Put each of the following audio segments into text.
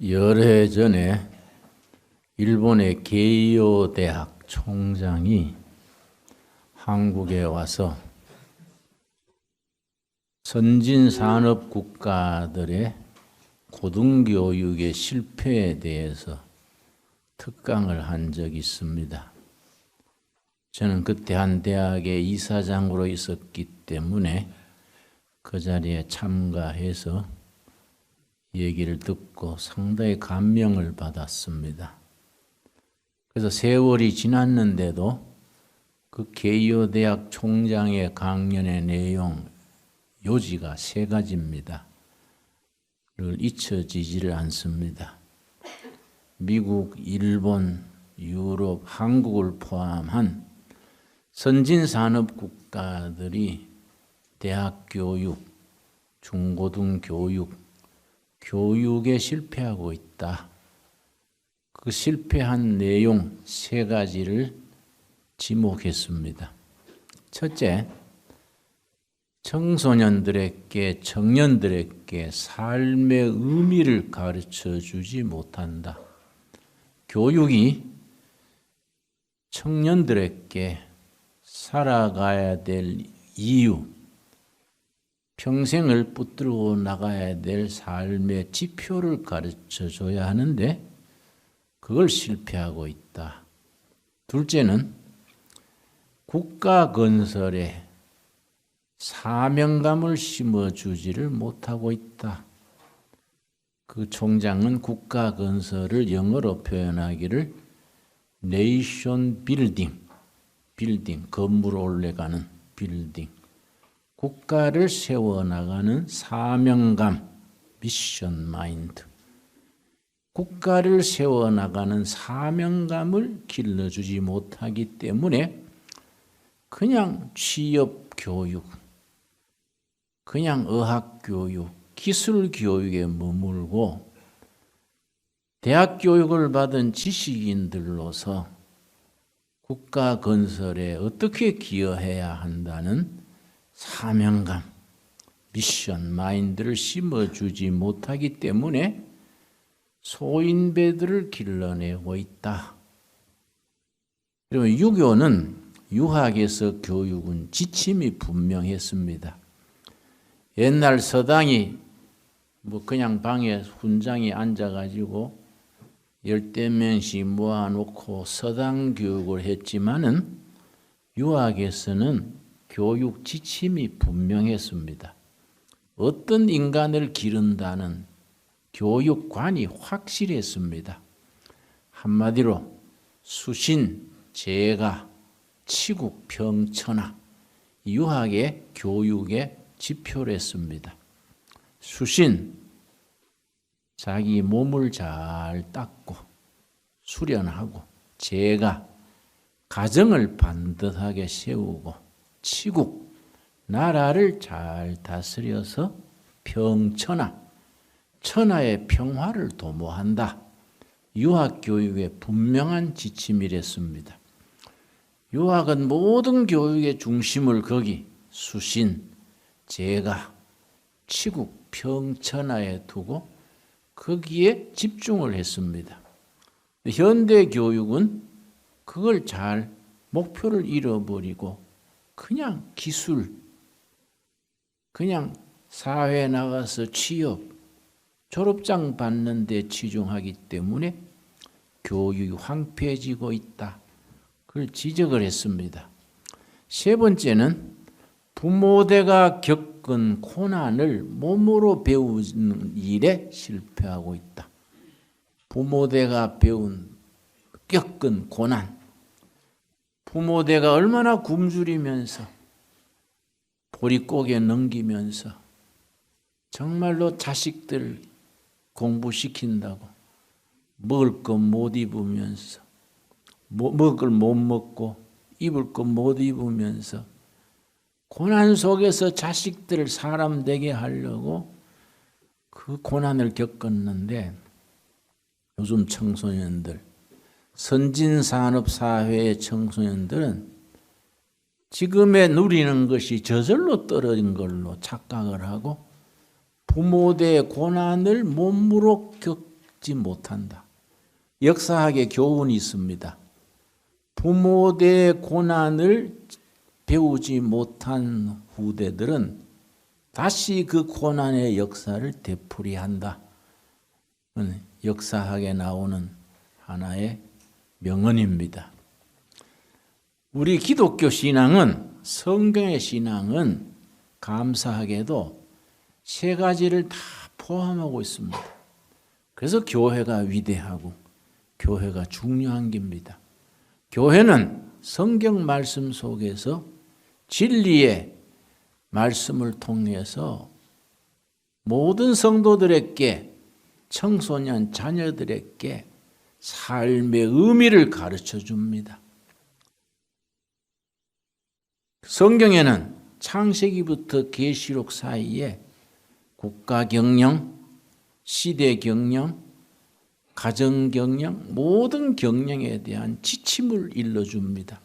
여러 해 전에 일본의 게이오 대학 총장이 한국에 와서 선진 산업 국가들의 고등교육의 실패에 대해서 특강을 한 적이 있습니다. 저는 그때 한 대학의 이사장으로 있었기 때문에 그 자리에 참가해서 얘기를 듣고 상당히 감명을 받았습니다. 그래서 세월이 지났는데도 그 게이오 대학 총장의 강연의 내용 요지가 세 가지입니다. 를 잊혀지지를 않습니다. 미국, 일본, 유럽, 한국을 포함한 선진 산업 국가들이 대학 교육, 중고등 교육에 실패하고 있다. 그 실패한 내용 세 가지를 지목했습니다. 첫째, 청소년들에게, 청년들에게 삶의 의미를 가르쳐 주지 못한다. 교육이 청년들에게 살아가야 될 이유, 평생을 붙들고 나가야 될 삶의 지표를 가르쳐 줘야 하는데 그걸 실패하고 있다. 둘째는 국가 건설에 사명감을 심어주지를 못하고 있다. 그 총장은 국가 건설을 영어로 표현하기를 네이션 빌딩, 건물 올라가는 빌딩, 국가를 세워나가는 사명감, 미션 마인드, 국가를 세워나가는 사명감을 길러주지 못하기 때문에 그냥 취업교육, 그냥 의학교육, 기술교육에 머물고 대학 교육을 받은 지식인들로서 국가 건설에 어떻게 기여해야 한다는 사명감, 미션 마인드를 심어주지 못하기 때문에 소인배들을 길러내고 있다. 그리고 유교는 유학에서 교육은 지침이 분명했습니다. 옛날 서당이 그냥 방에 훈장이 앉아가지고 10명씩 모아놓고 서당 교육을 했지만은 유학에서는 교육 지침이 분명했습니다. 어떤 인간을 기른다는 교육관이 확실했습니다. 한마디로 수신, 제가, 치국, 평천하, 유학의 교육의 지표랬습니다. 수신, 자기 몸을 잘 닦고 수련하고, 제가, 가정을 반듯하게 세우고, 치국, 나라를 잘 다스려서 평천하, 천하의 평화를 도모한다. 유학교육의 분명한 지침이랬습니다. 유학은 모든 교육의 중심을 거기 수신, 제가, 치국, 평천하에 두고 거기에 집중을 했습니다. 현대 교육은 그걸 잘 목표를 잃어버리고 그냥 기술, 그냥 사회에 나가서 취업, 졸업장 받는 데 치중하기 때문에 교육이 황폐해지고 있다. 그걸 지적을 했습니다. 세 번째는 부모대가 겪은 고난을 몸으로 배우는 일에 실패하고 있다. 부모대가 겪은 고난, 부모대가 얼마나 굶주리면서 보릿고개 넘기면서 정말로 자식들 공부시킨다고 먹을 것 못 입으면서 먹을 걸 못 먹고 입을 것 못 입으면서 고난 속에서 자식들을 사람 되게 하려고 그 고난을 겪었는데 요즘 청소년들, 선진산업사회의 청소년들은 지금에 누리는 것이 저절로 떨어진 걸로 착각을 하고 부모대의 고난을 몸으로 받지 못한다. 역사학의 교훈이 있습니다. 부모의 고난을 배우지 못한 후대들은 다시 그 고난의 역사를 되풀이한다. 역사학에 나오는 하나의 명언입니다. 우리 기독교 신앙은, 성경의 신앙은 감사하게도 세 가지를 다 포함하고 있습니다. 그래서 교회가 위대하고 교회가 중요한 겁니다. 교회는 성경 말씀 속에서 진리의 말씀을 통해서 모든 성도들에게, 청소년 자녀들에게 삶의 의미를 가르쳐 줍니다. 성경에는 창세기부터 계시록 사이에 국가 경영, 시대 경영, 가정 경영, 모든 경영에 대한 지침을 일러줍니다.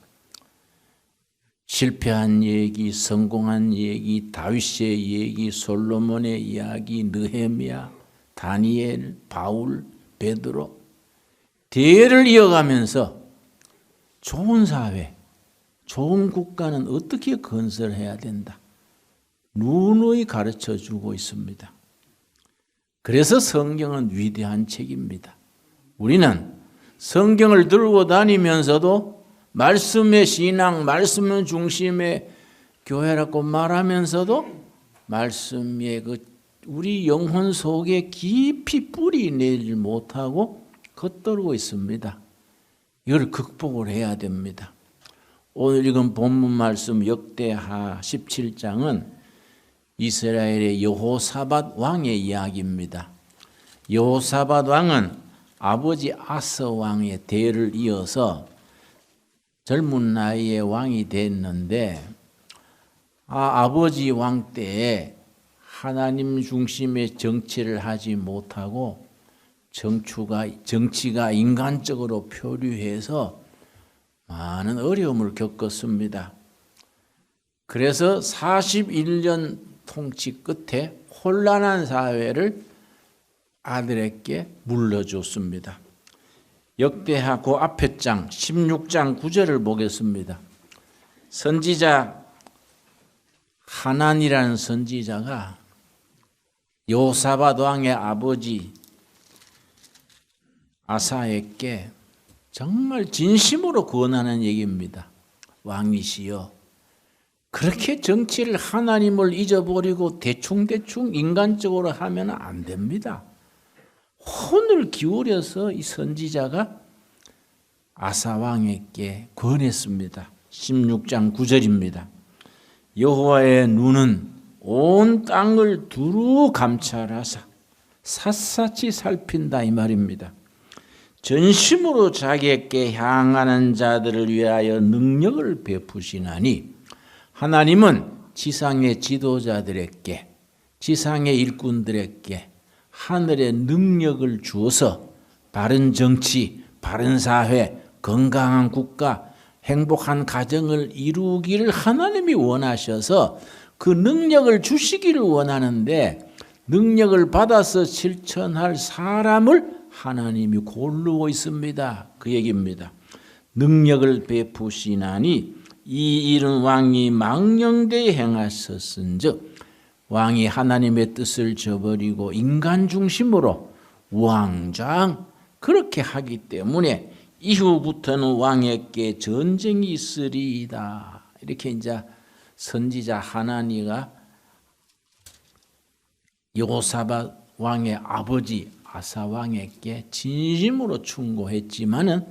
실패한 얘기, 성공한 얘기, 다윗의 얘기, 솔로몬의 이야기, 느헤미야, 다니엘, 바울, 베드로, 대를 이어가면서 좋은 사회, 좋은 국가는 어떻게 건설해야 된다. 누누이 가르쳐주고 있습니다. 그래서 성경은 위대한 책입니다. 우리는 성경을 들고 다니면서도 말씀의 신앙, 말씀의 중심의 교회라고 말하면서도 말씀의 우리 영혼 속에 깊이 뿌리 내지 못하고 겉돌고 있습니다. 이걸 극복을 해야 됩니다. 오늘 읽은 본문 말씀 역대하 17장은 이스라엘의 여호사밧 왕의 이야기입니다. 여호사밧 왕은 아버지 아서 왕의 대를 이어서 젊은 나이에 왕이 됐는데 아버지 왕 때에 하나님 중심의 정치를 하지 못하고 정치가 인간적으로 표류해서 많은 어려움을 겪었습니다. 그래서 41년 통치 끝에 혼란한 사회를 아들에게 물려줬습니다. 역대하 그 앞에 장 16장 9절을 보겠습니다. 선지자 하난이라는 선지자가 여호사밧 왕의 아버지 아사에게 정말 진심으로 권하는 얘기입니다. 왕이시여, 그렇게 정치를 하나님을 잊어버리고 대충대충 인간적으로 하면 안 됩니다. 혼을 기울여서 이 선지자가 아사 왕에게 권했습니다. 16장 9절입니다. 여호와의 눈은 온 땅을 두루 감찰하사 샅샅이 살핀다 이 말입니다. 전심으로 자기에게 향하는 자들을 위하여 능력을 베푸시나니 하나님은 지상의 지도자들에게, 지상의 일꾼들에게 하늘의 능력을 주어서 바른 정치, 바른 사회, 건강한 국가, 행복한 가정을 이루기를 하나님이 원하셔서 그 능력을 주시기를 원하는데 능력을 받아서 실천할 사람을 하나님이 고르고 있습니다. 그 얘기입니다. 능력을 베푸시나니 이 일은 왕이 망령되이 행하셨은즉 왕이 하나님의 뜻을 저버리고 인간 중심으로 우왕좌왕 그렇게 하기 때문에 이후부터는 왕에게 전쟁이 있으리이다. 이렇게 이제 선지자 하나니가 여호사밧 왕의 아버지 아사 왕에게 진심으로 충고했지만은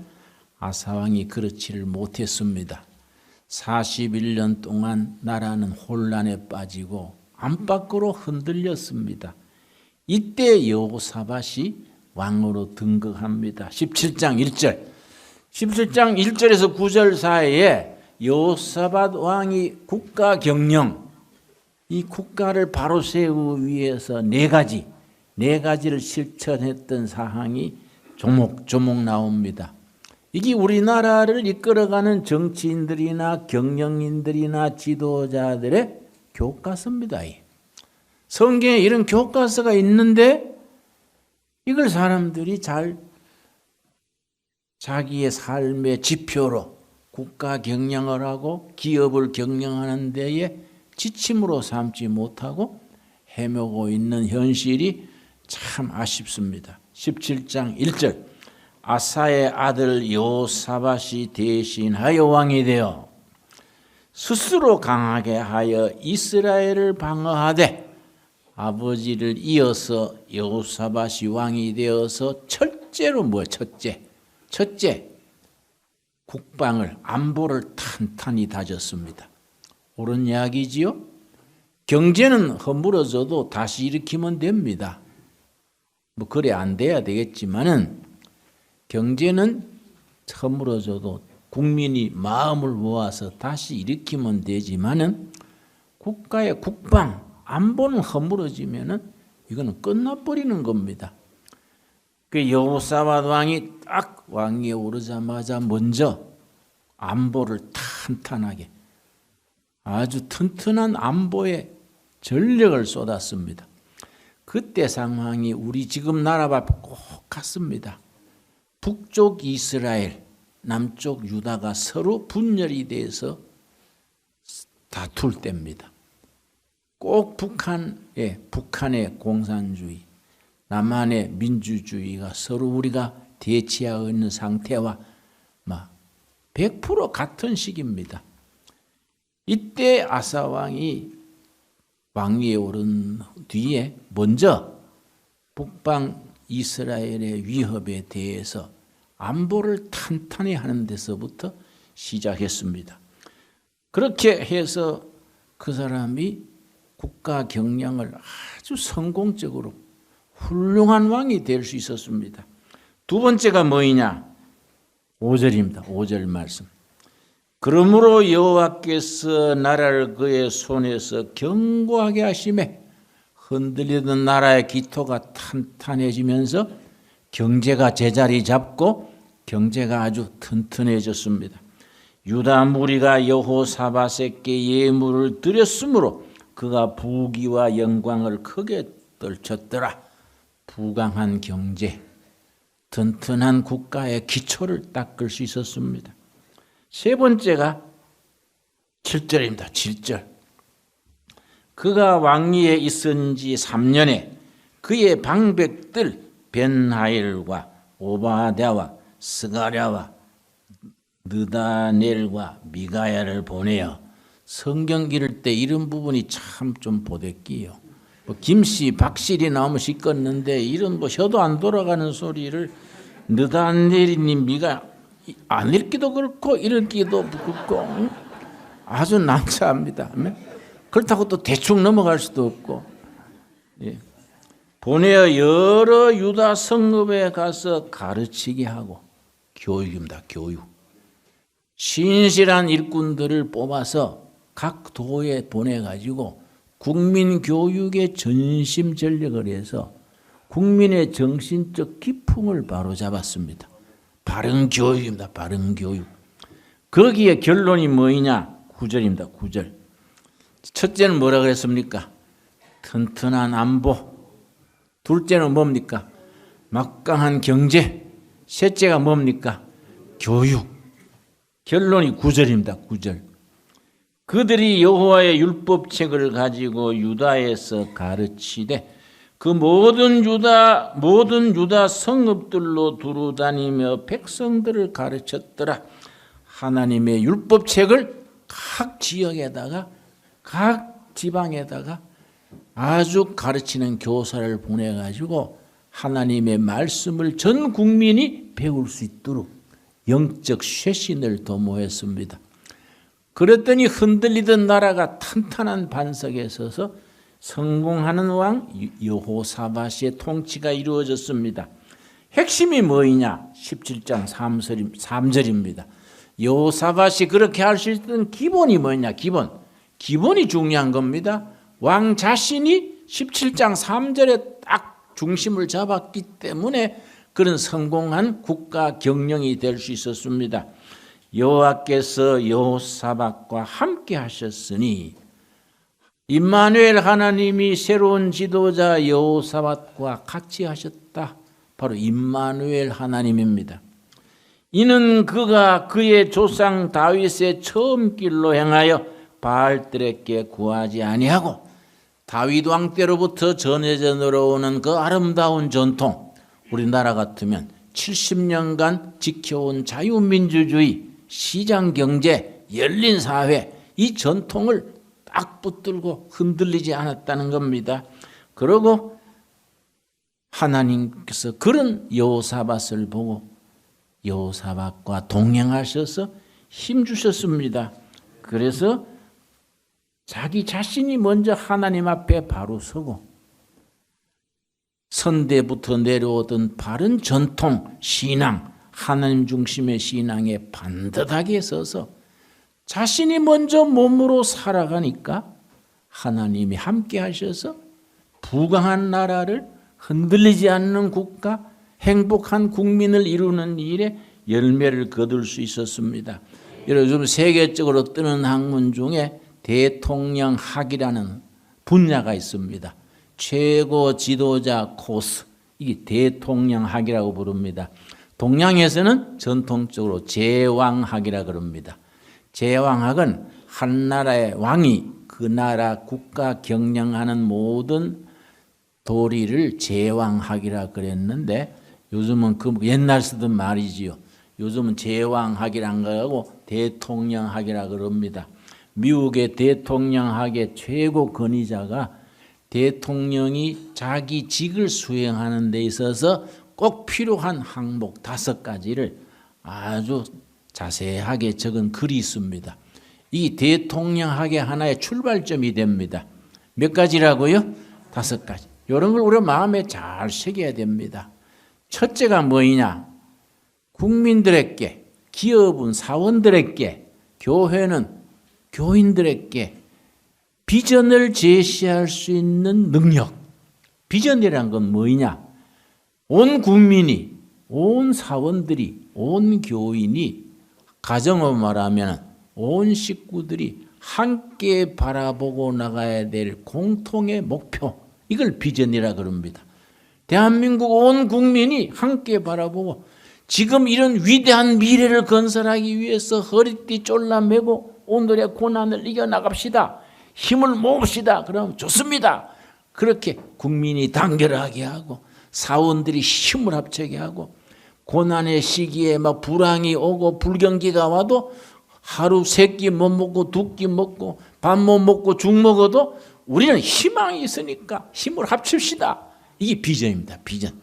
아사 왕이 그렇지를 못했습니다. 41년 동안 나라는 혼란에 빠지고 안팎으로 흔들렸습니다. 이때 여호사밧이 왕으로 등극합니다. 17장 1절. 17장 1절에서 9절 사이에 여호사밧 왕이 국가 경영, 이 국가를 바로 세우기 위해서 네 가지를 실천했던 사항이 조목조목 나옵니다. 이게 우리나라를 이끌어가는 정치인들이나 경영인들이나 지도자들의 교과서입니다. 성경에 이런 교과서가 있는데 이걸 사람들이 잘 자기의 삶의 지표로 국가 경영을 하고 기업을 경영하는 데에 지침으로 삼지 못하고 헤매고 있는 현실이 참 아쉽습니다. 17장 1절 아사의 아들 여호사밧이 대신하여 왕이 되어 스스로 강하게 하여 이스라엘을 방어하되 아버지를 이어서 여호사밧이 왕이 되어서 첫째로 첫째 국방을 안보를 탄탄히 다졌습니다. 옳은 이야기지요? 경제는 허물어져도 다시 일으키면 됩니다. 뭐 그래 안 돼야 되겠지만은 경제는 허물어져도 국민이 마음을 모아서 다시 일으키면 되지만은 국가의 국방, 안보는 허물어지면은 이거는 끝나버리는 겁니다. 그 여호사밧 왕이 딱 왕위에 오르자마자 먼저 안보를 탄탄하게 아주 튼튼한 안보에 전력을 쏟았습니다. 그때 상황이 우리 지금 나라와 꼭 같습니다. 북쪽 이스라엘, 남쪽 유다가 서로 분열이 돼서 다툴 때입니다. 꼭 북한의 공산주의, 남한의 민주주의가 서로 우리가 대치하고 있는 상태와 100% 같은 시기입니다. 이때 아사 왕이 왕위에 오른 뒤에 먼저 북방 이스라엘의 위협에 대해서 안보를 탄탄히 하는 데서부터 시작했습니다. 그렇게 해서 그 사람이 국가 경영을 아주 성공적으로 훌륭한 왕이 될 수 있었습니다. 두 번째가 뭐이냐? 5절입니다. 5절 말씀. 그러므로 여호와께서 나라를 그의 손에서 견고하게 하시매 흔들리던 나라의 기토가 탄탄해지면서 경제가 제자리 잡고 경제가 아주 튼튼해졌습니다. 유다 무리가 여호사밧에게 예물을 드렸으므로 그가 부귀와 영광을 크게 떨쳤더라. 부강한 경제, 튼튼한 국가의 기초를 닦을 수 있었습니다. 세 번째가 7절입니다. 7절. 그가 왕위에 있은 지 3년에 그의 방백들 벤하일과 오바댜와 스가랴와 느다넬과 미가야를 보내어 성경 기를 때 이런 부분이 참 좀 보댔기요. 김씨, 박씨리 나오면 시끄럽는데 이런 혀도 안 돌아가는 소리를 느다넬이니 미가 안 읽기도 그렇고 읽기도 그렇고 아주 난처합니다. 그렇다고 또 대충 넘어갈 수도 없고 보내어 여러 유다 성읍에 가서 가르치게 하고 교육입니다. 교육. 신실한 일꾼들을 뽑아서 각 도에 보내가지고 국민 교육에 전심전력을 해서 국민의 정신적 기풍을 바로잡았습니다. 바른 교육입니다. 바른 교육. 거기에 결론이 뭐이냐? 9절입니다. 9절. 첫째는 뭐라 그랬습니까? 튼튼한 안보. 둘째는 뭡니까? 막강한 경제. 셋째가 뭡니까? 교육. 결론이 9절입니다. 9절. 그들이 여호와의 율법책을 가지고 유다에서 가르치되 그 모든 유다 성읍들로 두루다니며 백성들을 가르쳤더라. 하나님의 율법책을 각 지역에다가 각 지방에다가 아주 가르치는 교사를 보내가지고 하나님의 말씀을 전 국민이 배울 수 있도록 영적 쇄신을 도모했습니다. 그랬더니 흔들리던 나라가 탄탄한 반석에 서서 성공하는 왕 여호사밧의 통치가 이루어졌습니다. 핵심이 뭐이냐? 17장 3절입니다. 여호사밧이 그렇게 할 수 있던 기본이 뭐냐? 기본이 중요한 겁니다. 왕 자신이 17장 3절에 딱 중심을 잡았기 때문에 그런 성공한 국가 경영이 될 수 있었습니다. 여호와께서 여호사밧과 함께 하셨으니 임마누엘 하나님이 새로운 지도자 여호사밧과 같이 하셨다. 바로 임마누엘 하나님입니다. 이는 그가 그의 조상 다윗의 처음 길로 행하여 바알들에게 구하지 아니하고 다윗 왕 때로부터 전해져 내려오는 그 아름다운 전통, 우리나라 같으면 70년간 지켜온 자유민주주의, 시장경제, 열린사회, 이 전통을 딱 붙들고 흔들리지 않았다는 겁니다. 그리고 하나님께서 그런 여호사밧을 보고 여호사밧과 동행하셔서 힘주셨습니다. 그래서 자기 자신이 먼저 하나님 앞에 바로 서고 선대부터 내려오던 바른 전통, 신앙, 하나님 중심의 신앙에 반듯하게 서서 자신이 먼저 몸으로 살아가니까 하나님이 함께 하셔서 부강한 나라를 흔들리지 않는 국가, 행복한 국민을 이루는 일에 열매를 거둘 수 있었습니다. 요즘 세계적으로 뜨는 학문 중에 대통령학이라는 분야가 있습니다. 최고 지도자 코스, 이게 대통령학이라고 부릅니다. 동양에서는 전통적으로 제왕학이라 그럽니다. 제왕학은 한 나라의 왕이 그 나라 국가 경영하는 모든 도리를 제왕학이라 그랬는데 요즘은 그 옛날 쓰던 말이지요. 요즘은 제왕학이란 거하고 대통령학이라 그럽니다. 미국의 대통령학의 최고 권위자가 대통령이 자기 직을 수행하는 데 있어서 꼭 필요한 항목 5가지를 아주 자세하게 적은 글이 있습니다. 이 대통령학의 하나의 출발점이 됩니다. 몇 가지라고요? 5가지. 이런 걸 우리 마음에 잘 새겨야 됩니다. 첫째가 뭐냐? 국민들에게, 기업은 사원들에게, 교회는 교인들에게 비전을 제시할 수 있는 능력. 비전이란 건 뭐냐? 온 국민이, 온 사원들이, 온 교인이, 가정으로 말하면 온 식구들이 함께 바라보고 나가야 될 공통의 목표, 이걸 비전이라 그럽니다. 대한민국 온 국민이 함께 바라보고 지금 이런 위대한 미래를 건설하기 위해서 허리띠 졸라매고 오늘의 고난을 이겨나갑시다. 힘을 모읍시다. 그럼 좋습니다. 그렇게 국민이 단결하게 하고 사원들이 힘을 합치게 하고 고난의 시기에 막 불황이 오고 불경기가 와도 하루 3끼 못 먹고 2끼 먹고 밥 못 먹고 죽 먹어도 우리는 희망이 있으니까 힘을 합칩시다. 이게 비전입니다. 비전.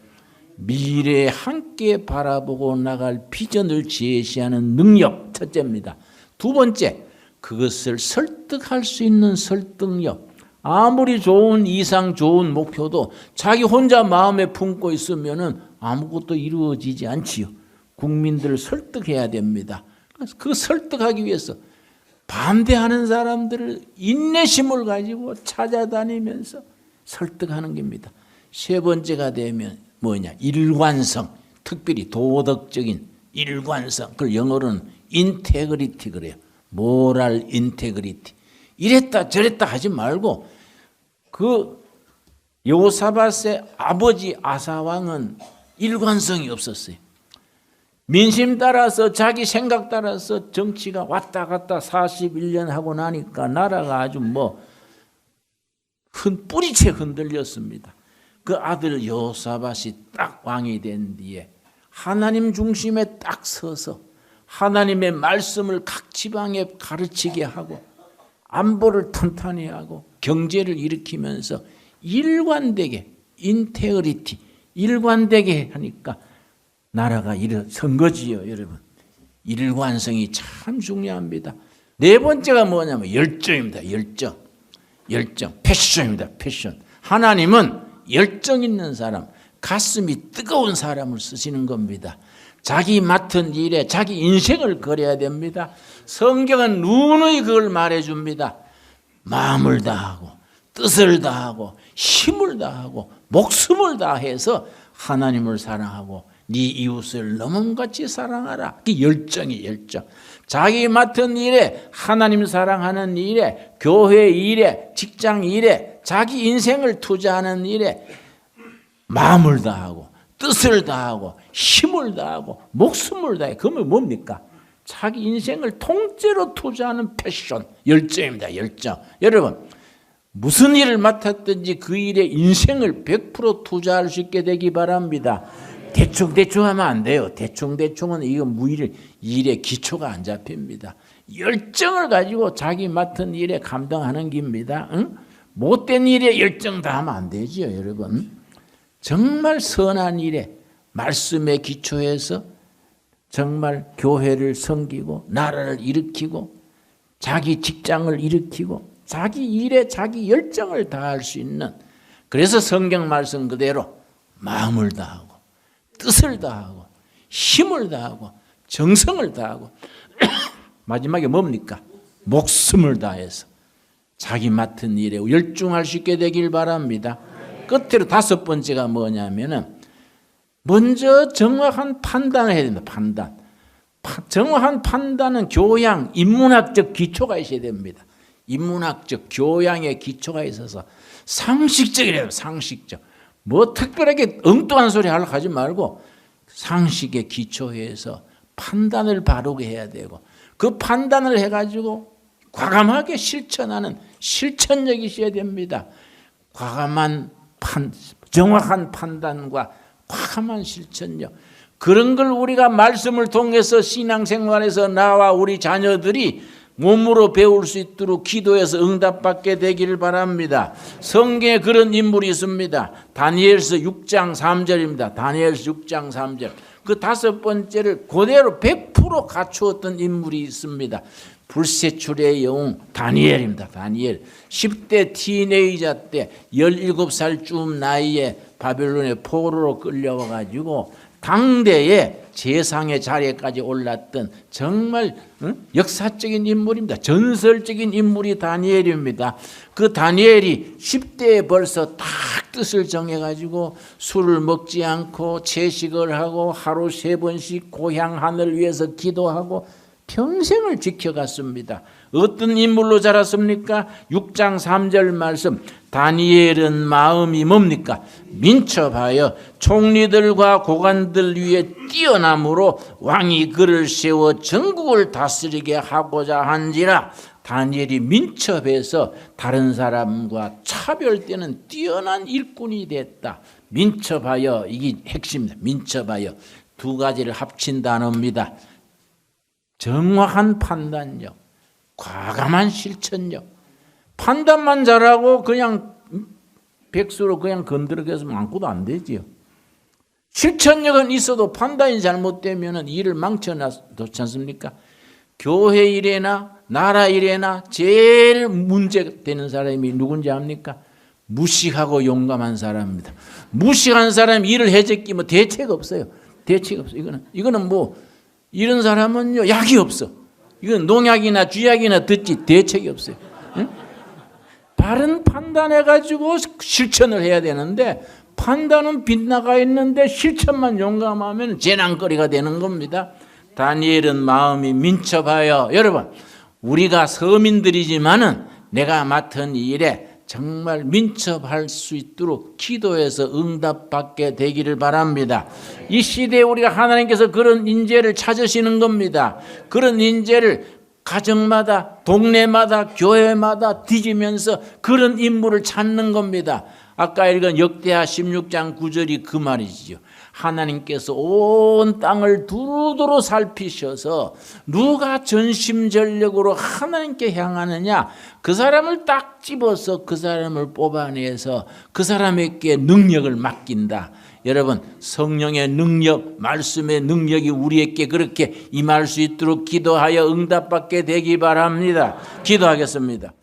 미래에 함께 바라보고 나갈 비전을 제시하는 능력, 첫째입니다. 2번째, 그것을 설득할 수 있는 설득력. 아무리 좋은 이상 좋은 목표도 자기 혼자 마음에 품고 있으면 아무것도 이루어지지 않지요. 국민들을 설득해야 됩니다. 그래서 그 설득하기 위해서 반대하는 사람들을 인내심을 가지고 찾아다니면서 설득하는 겁니다. 3번째가 되면 뭐냐? 일관성, 특별히 도덕적인 일관성. 그걸 영어로는 인테그리티 그래요. 모랄 인테그리티. 이랬다 저랬다 하지 말고 그 여호사밧의 아버지 아사왕은 일관성이 없었어요. 민심 따라서 자기 생각 따라서 정치가 왔다 갔다 41년 하고 나니까 나라가 아주 뿌리채 흔들렸습니다. 그 아들 여호사밧이 딱 왕이 된 뒤에 하나님 중심에 딱 서서 하나님의 말씀을 각 지방에 가르치게 하고 안보를 튼튼히 하고 경제를 일으키면서 일관되게 인테그리티 일관되게 하니까 나라가 일어선 거지요. 여러분, 일관성이 참 중요합니다. 4번째가 뭐냐면 열정입니다. 열정 패션입니다. 패션. 하나님은 열정 있는 사람, 가슴이 뜨거운 사람을 쓰시는 겁니다. 자기 맡은 일에 자기 인생을 걸어야 됩니다. 성경은 누누이 그걸 말해줍니다. 마음을 다하고 뜻을 다하고 힘을 다하고 목숨을 다해서 하나님을 사랑하고 네 이웃을 너 몸같이 사랑하라. 그게 열정이 열정. 자기 맡은 일에 하나님 사랑하는 일에 교회 일에 직장 일에 자기 인생을 투자하는 일에 마음을 다하고 뜻을 다하고 힘을 다하고 목숨을 다해. 그러면 뭡니까? 자기 인생을 통째로 투자하는 패션, 열정입니다. 열정. 여러분, 무슨 일을 맡았든지 그 일에 인생을 100% 투자할 수 있게 되기 바랍니다. 대충 하면 안 돼요. 대충은 이거 일의 기초가 안 잡힙니다. 열정을 가지고 자기 맡은 일에 감당하는 겁니다. 응? 못된 일에 열정 다하면 안 되지요, 여러분. 정말 선한 일에 말씀에 기초해서 정말 교회를 섬기고 나라를 일으키고 자기 직장을 일으키고 자기 일에 자기 열정을 다할 수 있는, 그래서 성경 말씀 그대로 마음을 다하고 뜻을 다하고 힘을 다하고 정성을 다하고 마지막에 뭡니까? 목숨을 다해서 자기 맡은 일에 열중할 수 있게 되길 바랍니다. 끝으로 5번째가 뭐냐면은 먼저 정확한 판단을 해야 됩니다. 판단. 정확한 판단은 교양, 인문학적 기초가 있어야 됩니다. 인문학적 교양의 기초가 있어서 상식적이래요. 상식적. 뭐 특별하게 엉뚱한 소리 하려고 하지 말고 상식에 기초해서 판단을 바르게 해야 되고, 그 판단을 해가지고 과감하게 실천하는 실천력이 있어야 됩니다. 정확한 판단과 과감한 실천력, 그런 걸 우리가 말씀을 통해서 신앙생활에서 나와 우리 자녀들이 몸으로 배울 수 있도록 기도해서 응답받게 되기를 바랍니다. 성경에 그런 인물이 있습니다. 다니엘서 6장 3절입니다. 다니엘서 6장 3절. 그 5번째를 그대로 100% 갖추었던 인물이 있습니다. 불세출의 영웅 다니엘입니다. 다니엘. 10대 티네이저 때 17살쯤 나이에 바벨론의 포로로 끌려와가지고 당대의 재상의 자리에까지 올랐던 정말 역사적인 인물입니다. 전설적인 인물이 다니엘입니다. 그 다니엘이 10대에 벌써 딱 뜻을 정해가지고 술을 먹지 않고 채식을 하고 하루 3번씩 고향 하늘 위해서 기도하고 평생을 지켜갔습니다. 어떤 인물로 자랐습니까? 6장 3절 말씀, 다니엘은 마음이 뭡니까? 민첩하여 총리들과 고관들 위에 뛰어남으로 왕이 그를 세워 전국을 다스리게 하고자 한지라. 다니엘이 민첩해서 다른 사람과 차별되는 뛰어난 일꾼이 됐다. 민첩하여, 이게 핵심입니다. 민첩하여, 2가지를 합친 단어입니다. 정확한 판단력, 과감한 실천력. 판단만 잘하고 그냥 백수로 그냥 건드려서 안고도 안 되지요. 실천력은 있어도 판단이 잘못되면 일을 망쳐놨지 않습니까? 교회 일에나 나라 일에나 제일 문제되는 사람이 누군지 압니까? 무식하고 용감한 사람입니다. 무식한 사람이 일을 해제끼면 대책 없어요. 대책 없어요. 이거는 뭐 이런 사람은요 약이 없어. 이건 농약이나 쥐약이나 듣지 대책이 없어요. 응? 바른 판단해가지고 실천을 해야 되는데 판단은 빗나가 있는데 실천만 용감하면 재난거리가 되는 겁니다. 다니엘은 마음이 민첩하여, 여러분 우리가 서민들이지만은 내가 맡은 일에 정말 민첩할 수 있도록 기도해서 응답받게 되기를 바랍니다. 이 시대에 우리가 하나님께서 그런 인재를 찾으시는 겁니다. 그런 인재를 가정마다 동네마다 교회마다 뒤지면서 그런 인물을 찾는 겁니다. 아까 읽은 역대하 16장 9절이 그 말이지요. 하나님께서 온 땅을 두루두루 살피셔서 누가 전심전력으로 하나님께 향하느냐, 그 사람을 딱 집어서 그 사람을 뽑아내서 그 사람에게 능력을 맡긴다. 여러분, 성령의 능력, 말씀의 능력이 우리에게 그렇게 임할 수 있도록 기도하여 응답받게 되기 바랍니다. 기도하겠습니다.